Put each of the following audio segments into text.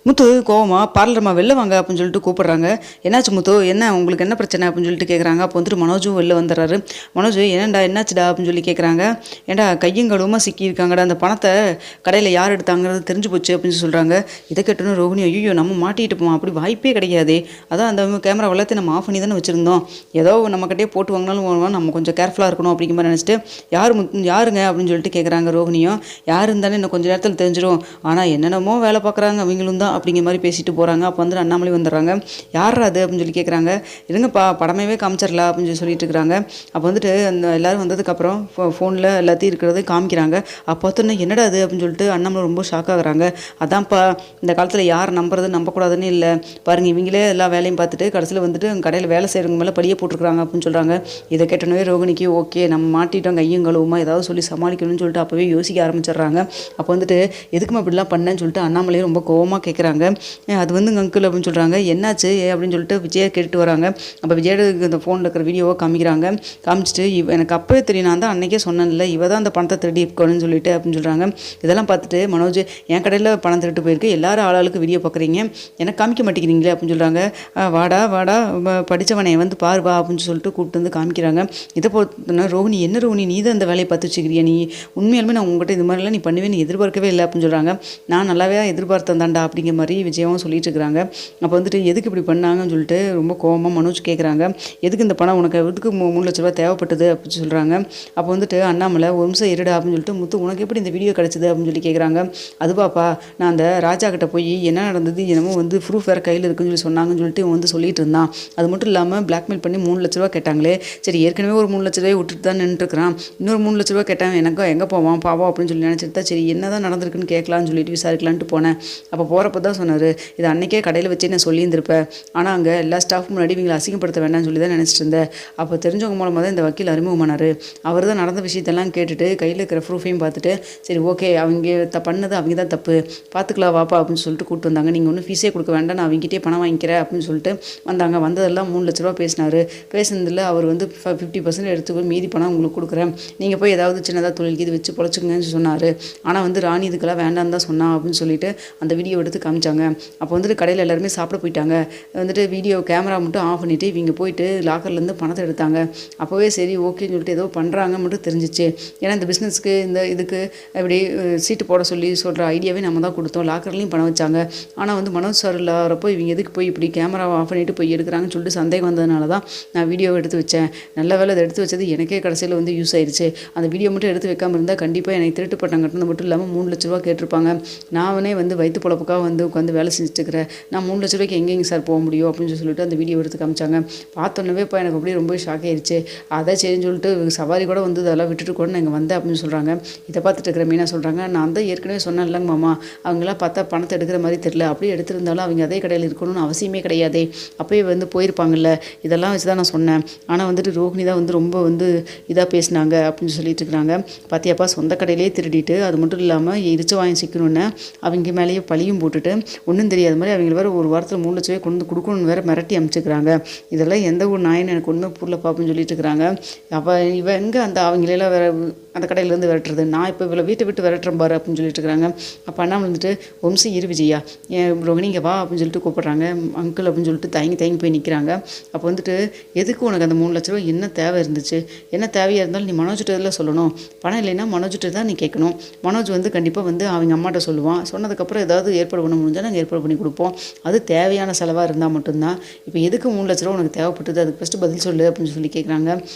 முத்து கோவமா பார்லர்மா வெளில வாங்க அப்படின்னு சொல்லிட்டு கூப்பிடுறாங்க. என்னாச்சு முத்து, என்ன உங்களுக்கு என்ன பிரச்சனை அப்படின்னு சொல்லிட்டு கேட்குறாங்க. அப்போ வந்துட்டு மனோஜும் வெளில வந்துடுறாரு. மனோஜ், என்னடா என்னாச்சுடா அப்படின்னு சொல்லி கேட்குறாங்க. ஏன்டா கையும் கழுவுமா சிக்கியிருக்காங்கடா, அந்த பணத்தை கடையில் யார் எடுத்தாங்கிறது தெரிஞ்சு போச்சு அப்படின்னு சொல்கிறாங்க. இதை கேட்டோன்னு ரோகிணி, ஐயோ நம்ம மாட்டிட்டு போவோம், அப்படி வாய்ப்பே கிடையாது, அதான் அந்த கேமரா எல்லாத்தையும் நம்ம ஆஃப் பண்ணி தானே வச்சுருந்தோம், ஏதோ நம்மக்கிட்டே போட்டு வாங்கினாலும் நம்ம கொஞ்சம் கேர்ஃபுல்லாக இருக்கணும் அப்படிங்கிற மாதிரி நினச்சிட்டு யாருங்க அப்படின்னு சொல்லிட்டு கேட்குறாங்க. ரோகிணியும் யார் இருந்தாலும் இன்னும் கொஞ்சம் நேரத்தில் தெரிஞ்சிடும், ஆனால் என்னென்னமோ வேலை பார்க்குறாங்க அவங்களும் தான் அப்படிங்கிற மாதிரி பேசிட்டு போகிறாங்க. அப்போ வந்து அண்ணாமலை வந்துடுறாங்க. யார் அது அப்படின்னு சொல்லி கேட்குறாங்க. இருங்கப்பா படமே காமிச்சிடலாம் அப்படின்னு சொல்லி சொல்லிட்டு இருக்கிறாங்க. அப்போ வந்துட்டு அந்த எல்லோரும் வந்ததுக்கப்புறம் ஃபோனில் எல்லாத்தையும் இருக்கிறது காமிக்கிறாங்க. அப்போ பார்த்தோன்னா என்னடா அது அப்படின்னு சொல்லிட்டு அண்ணாமலை ரொம்ப ஷாக் ஆகுறாங்க. அதான்ப்பா இந்த காலத்தில் யார் நம்புறது நம்பக்கூடாதுன்னு இல்லை பாருங்கள், இவங்களே எல்லா வேலையும் பார்த்துட்டு கடைசியில் வந்துட்டு கடையில் வேலை செய்கிறவங்க மேலே படியே போட்டிருக்காங்க அப்படின்னு சொல்கிறாங்க. இதை கேட்டனவே ரோகிணிக்கு ஓகே நம்ம மாட்டிட்டோம், கையும் கழுவுமா ஏதாவது சொல்லி சமாளிக்கணும்னு சொல்லிட்டு அப்போவே யோசிக்க ஆரம்பிச்சிடுறாங்க. அப்போ வந்துட்டு எதுக்குமா இப்படிலாம் பண்ணேன்னு சொல்லிட்டு அண்ணாமலையும் ரொம்ப கோவமாக கேட்குறாங்க. அது வந்து அங்கிள் அப்படின்னு சொல்கிறாங்க. என்னாச்சு அப்படின்னு சொல்லிட்டு விஜயை கேட்டு வராங்க. அப்போ விஜயோட இந்த ஃபோனில் இருக்கிற வீடியோவை காமிக்கிறாங்க. காமிச்சிட்டு எனக்கு அப்போவே தெரியும், நான் தான் அன்றைக்கே சொன்னேன்ல இவ தான் அந்த பணத்தை திருடி இருக்கணும்னு சொல்லிட்டு அப்படின்னு சொல்கிறாங்க. இதெல்லாம் பார்த்துட்டு மனோஜ், என் கடையில் பணம் திருட்டு போயிருக்கு, எல்லாரும் ஆளாளுக்கு வீடியோ பார்க்குறீங்க, எனக்கு காமிக்க மாட்டேங்கிறீங்களே அப்படின்னு சொல்கிறாங்க. வாடா வாடா படித்தவனை வந்து பாரு வா அப்படின்னு சொல்லிட்டு கூப்பிட்டு வந்து காமிக்கிறாங்க. இதை பொறுத்தனா ரோகிணி, என்ன ரோகிணி நீ தான் அந்த வேலையை பார்த்து வச்சுக்கிறியா, நீ உண்மையாலுமே நான் உங்கள்கிட்ட இது மாதிரிலாம் நீ பண்ணுவேன்னு எதிர்பார்க்கவே இல்லை அப்படின்னு சொல்கிறாங்க. நான் நல்லாவே எதிர்பார்த்தேன் தாண்டா அப்படிங்கிற மாதிரி விஜயாவும் சொல்லிட்டு இருக்கிறாங்க. அப்போ வந்துட்டு எதுக்கு இப்படி பண்ணாங்கன்னு சொல்லிட்டு ரொம்ப கோவமாக மனோஜ் கேட்குறாங்க. எதுக்கு இந்த பணம் உனக்கு எதுக்கு 3 லட்ச ரூபா தேவைப்பட்டது அப்படின்னு சொல்கிறாங்க. அப்போ வந்துட்டு அண்ணாமலை ஒரு நிமிஷம் இருடா அப்படின்னு சொல்லிட்டு, முத்து உனக்கு எப்படி இந்த வீடியோ கிடச்சிது அப்படின்னு சொல்லி கேட்குறாங்க. அதுவாப்பா, நான் அந்த ராஜா கிட்ட போய் என்ன நடந்தது என்னமோ வந்து ப்ரூஃப் வேறு கையில் இருக்குன்னு சொல்லி சொன்னாங்கன்னு சொல்லிட்டு இவன் வந்து சொல்லிட்டு இருந்தான். அது மட்டும் இல்லாமல் பிளாக்மெயில் பண்ணி 3 லட்ச ரூபா கேட்டாங்களே, சரி ஏற்கனவே ஒரு 3 லட்ச ரூபாய் விட்டுட்டு தான் நின்றுருக்கிறான், இன்னொரு 3 லட்ச ரூபா கேட்டான், எனக்கு எங்கே போவான் பாவம் அப்படின்னு சொல்லி நினச்சிட்டு தான் சரி என்ன தான் நடந்திருக்குன்னு கேட்கலான்னு சொல்லிட்டு விசாரிக்கலான்ட்டு போனேன். அப்போ போகிறப்ப தான் சொன்னார், இது அன்றைக்கே கடையில் வச்சு நான் சொல்லியிருந்திருப்பேன், ஆனால் அங்கே எல்லா ஸ்டாஃப் முன்னாடி இவங்களை அசிங்கப்படுத்த வேண்டாம்னு சொல்லி தான் நினச்சிட்டு இருந்தேன். அப்போ தெரிஞ்சவங்க மூலமாக தான் இந்த வக்கீல் அறிமுகமானார். அவர் தான் நடந்த விஷயத்தெல்லாம் கேட்டுட்டு கையில் இருக்கிற ப்ரூஃபையும் பார்த்துட்டு சரி ஓகே அவங்க பண்ணது அவங்க தான் தப்பு, பார்த்துக்கலாம் வாப்பா அப்படின்னு சொல்லிட்டு கூப்பிட்டு வந்தாங்க. நீங்கள் ஒன்றும் ஃபீஸே கொடுக்க வேண்டாம், நான் அவங்ககிட்டே பணம் வாங்கிக்கிறேன் அப்படின்னு சொல்லிட்டு வந்தாங்க. வந்ததெல்லாம் 3 லட்ச ரூபா பேசினார். பேசுனதில் அவர் வந்து 50% எடுத்துக்கோ, மீதி பணம் உங்களுக்கு கொடுக்குறேன், நீங்கள் போய் ஏதாவது சின்னதாக தொழிலுக்கு இது வச்சு பொழைச்சுங்கன்னு சொன்னார். ஆனால் வந்து ராணி இதுக்கெல்லாம் வேண்டாம் தான் சொன்னான் அப்படின்னு சொல்லிட்டு அந்த வீடியோ எடுத்து காமிச்சாங்க. அப்போ வந்துட்டு கடையில் எல்லாருமே சாப்பிட போயிட்டாங்க. வந்துட்டு வீடியோ கேமரா மட்டும் ஆஃப் பண்ணிவிட்டு இவங்க போயிட்டு லாக்கர்லேருந்து பணத்தை எடுத்தாங்க. அப்போவே சரி ஓகேன்னு சொல்லிட்டு ஏதோ பண்ணுறாங்க மட்டும் தெரிஞ்சிச்சு. ஏன்னா இந்த பிஸ்னஸ்க்கு இந்த இதுக்கு இப்படி சீட்டு போட சொல்லி சொல்கிற ஐடியாவே நம்ம தான் கொடுத்தோம், லாக்கர்லேயும் பணம் வச்சாங்க. ஆனால் வந்து மனோஜ் சார் இல்லாதப்போ இவங்க எதுக்கு போய் இப்படி கேமராவை ஆஃப் பண்ணிவிட்டு போய் எடுக்கிறாங்கன்னு சொல்லிட்டு சந்தேகம் வந்ததுனால தான் நான் வீடியோவை எடுத்து வச்சேன். நல்ல வேலை அதை எடுத்து வச்சது எனக்கே கடைசியில் வந்து யூஸ் ஆயிடுச்சு. அந்த வீடியோ மட்டும் எடுத்து வைக்காமல் இருந்தால் கண்டிப்பாக எனக்கு திருட்டு பட்டம் கட்டினது மட்டும் இல்லாமல் 3 லட்ச ரூபா கேட்டிருப்பாங்க. நானே வந்து வயிற்று பொழப்புக்காக வந்து உட்காந்து வேலை செஞ்சுட்டுருக்கிறேன், நான் 3 லட்ச ரூபாய்க்கு எங்கேங்க சார் போக முடியும் அப்படின்னு சொல்லிட்டு அந்த வீடியோ எடுத்து காமிச்சாங்க. பார்த்தோன்னே இப்போ எனக்கு அப்படியே ரொம்ப ஷாக் ஆயிடுச்சு. அதை சரின்னு சொல்லிட்டு சவாரி கூட வந்து அதெல்லாம் விட்டுட்டு கூட நான் இங்கே வந்தேன் அப்படின்னு சொல்கிறாங்க. இதை பார்த்துட்டு இருக்கிற மீனா சொல்கிறாங்க, நான் தான் ஏற்கனவே சொன்னேன் இல்லைங்க மாமா, அவங்களாம் பார்த்தா பணத்தை எடுக்கிற மாதிரி தெரியல, அப்படியே எடுத்திருந்தாலும் அவங்க அதே கடையில் இருக்கணும்னு அவசியமே கிடையாதே, அப்போயே வந்து போயிருப்பாங்கல்ல, இதெல்லாம் வச்சு தான் நான் சொன்னேன். ஆனால் வந்துட்டு ரோஹிணி தான் வந்து ரொம்ப வந்து இதாக பேசினாங்க அப்படின்னு சொல்லிட்டு இருக்கிறாங்க. பார்த்தியாப்பா, சொந்த கடையிலே திருடிட்டு அது மட்டும் இல்லாமல் இரிச்சு வாங்கி சிக்கணுன்னு அவங்க மேலேயே பழியும் போட்டுட்டு ஒன்றும் தெரியாத மாதிரி அவங்க வேறு ஒரு வாரத்தில் 3 லட்ச ரூபாய் கொண்டு கொடுக்கணும்னு வேறு மிரட்டி அமைச்சுக்கிறாங்க. இதெல்லாம் எந்த ஒரு நாயின்னு எனக்கு ஒன்றுமே புரியல பாப்புன்னு சொல்லிட்டு இருக்கிறாங்க. இவன் எங்கே அந்த அவங்களெல்லாம் வேறு அந்த கடையிலேருந்து விரட்டுறது, நான் இப்போ இவ்வளோ வீட்டை விட்டு விரட்டுறேன் பாரு அப்படின்னு சொல்லிட்டு இருக்கிறாங்க. அப்போ அண்ணா வந்துட்டு வம்சி இரு விஜயா, ரோகிணி இங்கே வா அப்படின்னு சொல்லிட்டு கூப்பிட்றாங்க. அங்கிள் அப்படின்னு சொல்லிட்டு தயங்கி போய் நிற்கிறாங்க. அப்போ வந்துட்டு எதுக்கு உனக்கு அந்த 3 லட்ச ரூபா என்ன தேவை இருந்துச்சு, என்ன தேவையாக இருந்தாலும் நீ மனோஜ்கிட்ட சொல்லணும், பணம் இல்லைன்னா மனோஜ்கிட்ட தான் நீ கேட்கணும். மனோஜ் வந்து கண்டிப்பாக வந்து அவங்க அம்மாட்ட சொல்லுவான், சொன்னதுக்கப்புறம் ஏதாவது ஏற்பாடு பண்ண முடிஞ்சால் நாங்கள் ஏற்பாடு பண்ணி கொடுப்போம், அது தேவையான செலவாக இருந்தால் மட்டும்தான். இப்போ எதுக்கு 3 லட்ச ரூபா உனக்கு தேவைப்பட்டது, அதுக்கு ஃபஸ்ட்டு பதில் சொல்லு அப்படின்னு சொல்லி கேட்குறாங்க.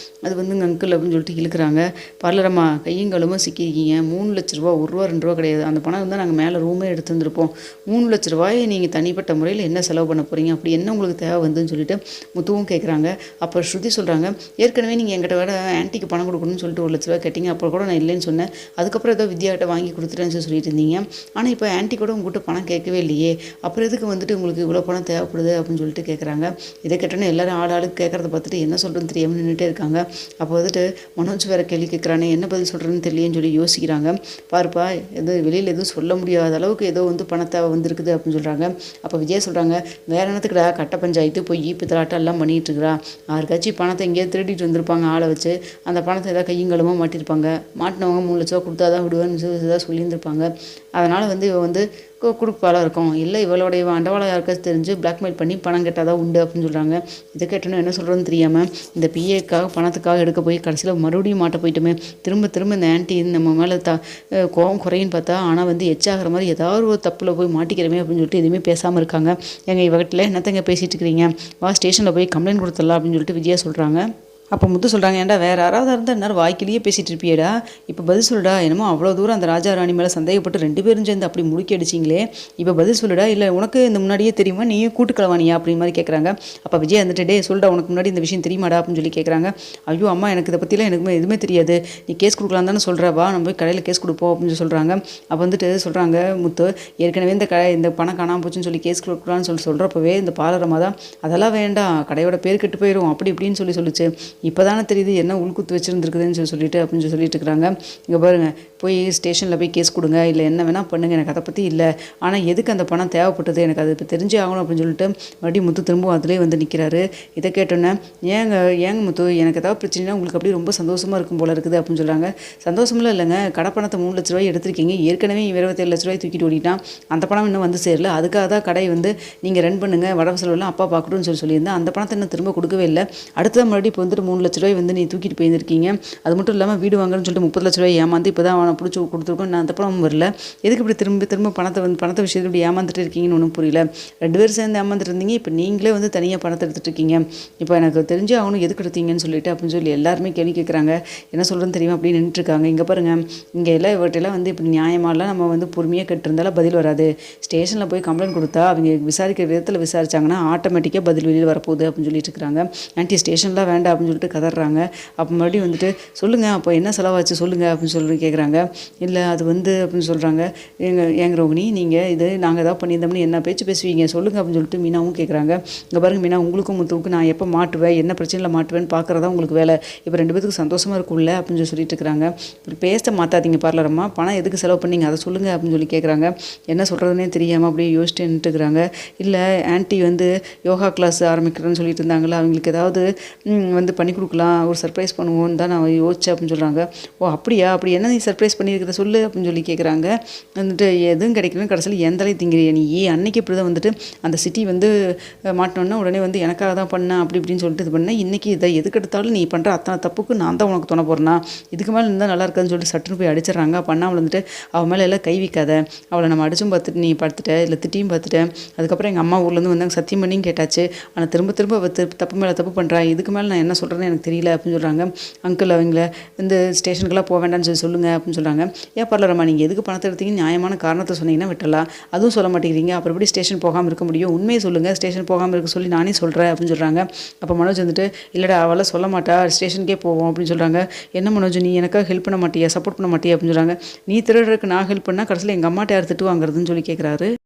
அது வந்து அங்கிள் அப்படின்னு சொல்லிட்டு இழுக்கிறாங்க. பார்லரம்மா கையும் கழுவும் சிக்கியிருக்கீங்க, 3 லட்ச ரூபா 1 ரூபா 2 ரூபா கிடையாது, அந்த பணம் வந்து நாங்கள் மேலே ரூமே எடுத்து வந்துருப்போம், 3 லட்ச ரூபாயை நீங்கள் தனிப்பட்ட முறையில் என்ன செலவு பண்ண போகிறீங்க, அப்படி என்ன உங்களுக்கு தேவை வந்துன்னு சொல்லிட்டு முத்துவும் கேட்குறாங்க. அப்போ ஸ்ருதி சொல்கிறாங்க, ஏற்கனவே நீங்கள் என்கிட்ட வேறு ஆன்ட்டிக்கு பணம் கொடுக்கணும்னு சொல்லிட்டு 1 லட்ச ரூபா கேட்டிங்க, அப்போ கூட நான் இல்லைன்னு சொன்னேன், அதுக்கப்புறம் ஏதோ வித்யாகிட்ட வாங்கி கொடுத்துட்டேன்னு சொல்லிட்டு இருந்தீங்க, ஆனால் இப்போ ஆன்ட்டி கூட உங்கள்கிட்ட பணம் கேட்கவே இல்லையே, அப்புறம் எதுக்கு வந்துட்டு உங்களுக்கு இவ்வளோ பணம் தேவைப்படுது அப்படின்னு சொல்லிட்டு கேட்குறாங்க. இதை கேட்டோன்னே எல்லாரும் ஆளுக்கு கேட்குறத பார்த்துட்டு என்ன சொல்கிறேன்னு தெரியாமல் நின்றுட்டே இருக்காங்க. அப்போ வந்துட்டு மனோஜ் வேறு கேள்வி கேட்குறானே, என்ன பதில் சொல்கிறேன்னு தெரியலன்னு சொல்லி யோசிக்கிறாங்க. பாருப்பா, வெளியில் எதுவும் சொல்ல முடியாத அளவுக்கு ஏதோ வந்து பணத்தை வந்திருக்குது அப்படின்னு சொல்கிறாங்க. அப்போ விஜய் சொல்கிறாங்க, வேற என்னத்துக்குடா கட்ட பஞ்சாயத்து போய் பித்தலாட்டம் எல்லாம் பண்ணிகிட்டு இருக்கிறா, யாருக்காச்சும் பணத்தை எங்கேயாவது திருடிட்டு வந்திருப்பாங்க ஆளை வச்சு, அந்த பணத்தை ஏதாவது கையங்களுமா மாட்டியிருப்பாங்க, மாட்டினவங்க 3 லட்ச ரூபா கொடுத்தா தான் விடுவேன்னு தான் சொல்லியிருந்திருப்பாங்க. அதனால் வந்து இவ வந்து குடுப்பாலாம் இருக்கும். இல்லை இவளுடைய அண்டவாளம் யாருக்காச்சும் தெரிஞ்சு பிளாக்மெயில் பண்ணி பணம் கேட்டால் தான் உண்டு அப்படின்னு சொல்கிறாங்க. இதை கேட்டோன்னு என்ன சொல்கிறதுன்னு தெரியாமல் இந்த பிஏக்காக பணத்துக்காக எடுக்க போய் கடைசியில் மறுபடியும் மாட்ட போயிட்டோமே. திரும்ப திரும்ப இந்த ஆன்ட்டி நம்ம மேலே கோவம் குறையின்னு பார்த்தா ஆனால் வந்து எச்சாகிற மாதிரி ஏதாவது ஒரு தப்பில் போய் மாட்டிக்கிறமே அப்படின்னு சொல்லிட்டு எதுவுமே பேசாமல் இருக்காங்க. எங்கள் இவகிட்ட என்னத்தங்க பேசிகிட்டு இருக்கிறீங்க, வா ஸ்டேஷனில் போய் கம்ப்ளைண்ட் கொடுத்துடலாம் அப்படின்னு சொல்லிட்டு விஜயா சொல்கிறாங்க. அப்போ முத்து சொல்கிறாங்க, ஏன்டா வேறு யாராவது இருந்தால் இந்நேரம் வாய்க்கிலேயே பேசிகிட்டு இருப்பியடா, இப்போ பதில் சொல்லுடா. என்னமோ அவ்வளோ தூரம் அந்த ராஜா ராணி மேலே சந்தேகப்பட்டு 2 பேரும் சேர்ந்து அப்படி முடுக்கி அடிச்சிங்களே, இப்போ பதில் சொல்லுடா. இல்லை உனக்கு இந்த முன்னாடியே தெரியுமா, நீயும் கூட்டுக்கலவானியா அப்படின்னு மாதிரி கேட்குறாங்க. அப்போ விஜய் வந்துட்டு, டே சொல்லிட்டா உனக்கு முன்னாடி இந்த விஷயம் தெரியுமாடா அப்படின்னு சொல்லி கேட்குறாங்க. ஐயோ அம்மா எனக்கு இதை பற்றிலாம் எனக்கு எதுவுமே தெரியாது, நீ கேஸ் கொடுக்கலாம் தானே சொல்கிற, வா நம்ம போய் கடையில் கேஸ் கொடுப்போம் அப்படின்னு சொல்லி சொல்கிறாங்க. அப்போ வந்துட்டு சொல்கிறாங்க, முத்து ஏற்கனவே இந்த பணம் காணாமல் போச்சுன்னு சொல்லி கேஸ் கொடுக்கலான்னு சொல்கிறப்பவே இந்த பாலரமாக தான் அதெல்லாம் வேண்டாம், கடையோட பேர் கெட்டு போயிடும் அப்படி இப்படின்னு சொல்லிச்சு. இப்போ தானே தெரியுது என்ன உள்குத்து வச்சுருந்துருக்குதுன்னு சொல்லிட்டு அப்படின்னு சொல்லிட்டு இருக்கிறாங்க. இங்கே பாருங்கள், போய் ஸ்டேஷனில் போய் கேஸ் கொடுங்க, இல்லை என்ன வேணால் பண்ணுங்கள், எனக்கு அதை பற்றி இல்லை, ஆனால் எதுக்கு அந்த பணம் தேவைப்பட்டது எனக்கு அது இப்போ தெரிஞ்சே ஆகணும் அப்படின்னு சொல்லிட்டு மறுபடியும் முத்து திரும்பவும் அதிலே வந்து நிற்கிறாரு. இதை கேட்டோன்னே, ஏங்க முத்து எனக்கு ஏதாவது பிரச்சனைனா உங்களுக்கு அப்படியே ரொம்ப சந்தோஷமாக இருக்கும் போல இருக்குது அப்படின்னு சொல்கிறாங்க. சந்தோஷமெல்லாம் இல்லைங்க, கடை பணத்தை 3 லட்ச ரூபாய் எடுத்திருக்கீங்க, ஏற்கனவே 27 லட்ச ரூபாய் தூக்கிட்டு ஓடிட்டான், அந்த பணம் இன்னும் வந்து சேரல, அதுக்காக தான் கடை வந்து நீங்கள் ரன் பண்ணுங்கள், வரவு செலவெல்லாம் அப்பா பார்க்கணும்னு சொல்லியிருந்தேன், அந்த பணத்தை இன்னும் திரும்ப கொடுக்கவே இல்லை, அடுத்ததான் மறுபடியும் இப்போ வந்துட்டு 3 லட்ச ரூபாய் வந்து நீ தூக்கிட்டு போயிருக்கீங்க, அது மட்டும் இல்லாமல் வீடு வாங்கன்னு சொல்லிட்டு 30 லட்ச ரூபாய் ஏமாந்து இப்போ தான் அவனை பிடிச்சி கொடுத்துருக்கோம், நான் அந்த பணமும் வரல, எதுக்கு இப்படி திரும்ப பணத்தை விஷயத்தில் இப்படி ஏமாந்துட்டு இருக்கீங்கன்னு ஒன்றும் புரியல, 2 பேரும் சேர்ந்து ஏமாந்துட்டு இருந்தீங்க, இப்போ நீங்களே வந்து தனியாக பணத்தை எடுத்துகிட்டு இருக்கீங்க, இப்போ எனக்கு தெரிஞ்சு அவனும் எதுக்கு எடுத்தீங்கன்னு சொல்லிட்டு அப்படின்னு சொல்லி எல்லாருமே கேள்வி கேட்குறாங்க. என்ன சொல்கிறேன்னு தெரியுமா அப்படின்னு நின்றுட்டுருக்காங்க. இங்கே பாருங்கள், இங்கே எல்லாம் இவர்கிட்டலாம் வந்து இப்படி நியாயமாலாம் நம்ம வந்து பொறுமையாக கேட்டிருந்தாலும் பதில் வராது, ஸ்டேஷனில் போய் கம்ப்ளைண்ட் கொடுத்தா அவங்க விசாரிக்கிற விதத்தில் விசாரிச்சாங்கன்னா ஆட்டோமேட்டிக்காக பதில் வெளியில் வரப்போகுது அப்படின்னு சொல்லிட்டு இருக்கிறாங்க. ஆன்ட்டி ஸ்டேஷன்லாம் வேண்டாம் அப்படின்னு சொல்லிட்டு கதறாங்க. அப்போ மறுபடியும் வந்துட்டு சொல்லுங்கள் அப்போ என்ன செலவாச்சு சொல்லுங்கள் அப்படின்னு சொல்லி கேட்குறாங்க. இல்லை அது வந்து அப்படின்னு சொல்கிறாங்க. ஏங்க ரோகிணி, நீங்கள் இது நாங்கள் ஏதாவது பண்ணியிருந்தோம்னு என்ன பேச்சு பேசுவீங்க சொல்லுங்கள் அப்படின்னு சொல்லிட்டு மீனாவும் கேட்குறாங்க. இங்கே பாருங்கள் மீனா, உங்களுக்கும் முத்துவுக்கு நான் எப்போ மாட்டுவேன், என்ன பிரச்சனையில் மாட்டுவேன்னு பார்க்குறதா உங்களுக்கு வேலை, இப்போ 2 பேத்துக்கு சந்தோஷமாக இருக்கும்ல அப்படின்னு சொல்லிட்டு இருக்கிறாங்க. இப்படி பேச மாற்றாதீங்க பார்லரம்மா, பணம் எதுக்கு செலவு பண்ணீங்க அதை சொல்லுங்கள் அப்படின்னு சொல்லி கேட்குறாங்க. என்ன சொல்கிறதுனே தெரியாமல் அப்படியே யோசிச்சுட்டு நின்றுட்டுருக்குறாங்க. இல்லை ஆன்ட்டி வந்து யோகா கிளாஸ் ஆரம்பிக்கிறேன்னு சொல்லிட்டு இருந்தாங்களே, அவங்களுக்கு ஏதாவது வந்து பண்ணி கொடுக்கலாம், ஒரு சர்ப்ரைஸ் பண்ணுவோன்னு தான் நான் யோசிச்சேன் அப்படின்னு சொல்கிறாங்க. ஓ அப்படியா, அப்படி என்ன நீ சர்ப்ரைஸ் பண்ணியிருக்கிற சொல்லு அப்படின்னு சொல்லி கேட்குறாங்க. வந்துட்டு எதுவும் கிடைக்கணும், கடைசியில் எந்தளவு திங்கிறிய நீ, அன்னைக்கு இப்படி தான் வந்துட்டு அந்த சிட்டி வந்து மாட்டினோன்னா உடனே வந்து எனக்காக தான் பண்ணேன் அப்படி இப்படின்னு சொல்லிட்டு இது பண்ணேன், இன்றைக்கி இதை எதுக்கு எடுத்தாலும் நீ பண்ணுற அத்தனை தப்புக்கு நான் தான் உனக்கு துணை போடுறேன்னா, இதுக்கு மேலே இருந்தால் நல்லா இருக்காதுன்னு சொல்லிட்டு சட்டுன்னு போய் அடிச்சிடறாங்க. பண்ணாமல் வந்துட்டு அவள் மேலே எல்லாம் கை வைக்காத, அவளை நம்ம அடிச்சும் பார்த்துட்டு நீ பார்த்துட்ட, இல்லை திட்டியும் பார்த்துட்டேன், அதுக்கப்புறம் எங்கள் அம்மா ஊர்லேருந்து வந்தாங்க சத்தியம் பண்ணியும் கேட்டாச்சு, ஆனால் திரும்ப தப்பு மேலே தப்பு பண்ணுறா, இதுக்கு மேலே நான் என்ன சொல்கிறேன்னு எனக்கு தெரியல அப்படின்னு சொல்கிறாங்க. அங்கிள் அவங்கள வந்து ஸ்டேஷனுக்கெல்லாம் போக வேண்டாம்னு சொல்லுங்கள் அப்படின்னு சொல்கிறாங்க. ஏன் பார்லரம்மா, நீங்கள் எதுக்கு பணத்தை எடுத்தீங்க நியாயமான காரணத்தை சொன்னீங்கன்னா விட்டலாம், அதுவும் சொல்ல மாட்டேங்கிறீங்க, அப்புறம் எப்படி ஸ்டேஷன் போகாமல் இருக்க முடியும், உண்மையை சொல்லுங்கள், ஸ்டேஷன் போகாமல் இருக்க சொல்லி நானே சொல்கிறேன் அப்படின்னு சொல்கிறாங்க. அப்போ மனோஜ் வந்துட்டு, இல்லைடா அவளாம் சொல்ல மாட்டா, ஸ்டேஷனுக்கே போவோம் அப்படின்னு சொல்கிறாங்க. என்ன மனோஜ், நீ எனக்காக ஹெல்ப் பண்ண மாட்டியா, சப்போர்ட் பண்ண மாட்டியா அப்படின்னு சொல்கிறாங்க. நீ திருடுறதுக்கு நான் ஹெல்ப் பண்ணால் கடைசியில் எங்கள் அம்மாட்ட யார் திட்டு வாங்குறதுன்னு சொல்லி கேட்குறாரு.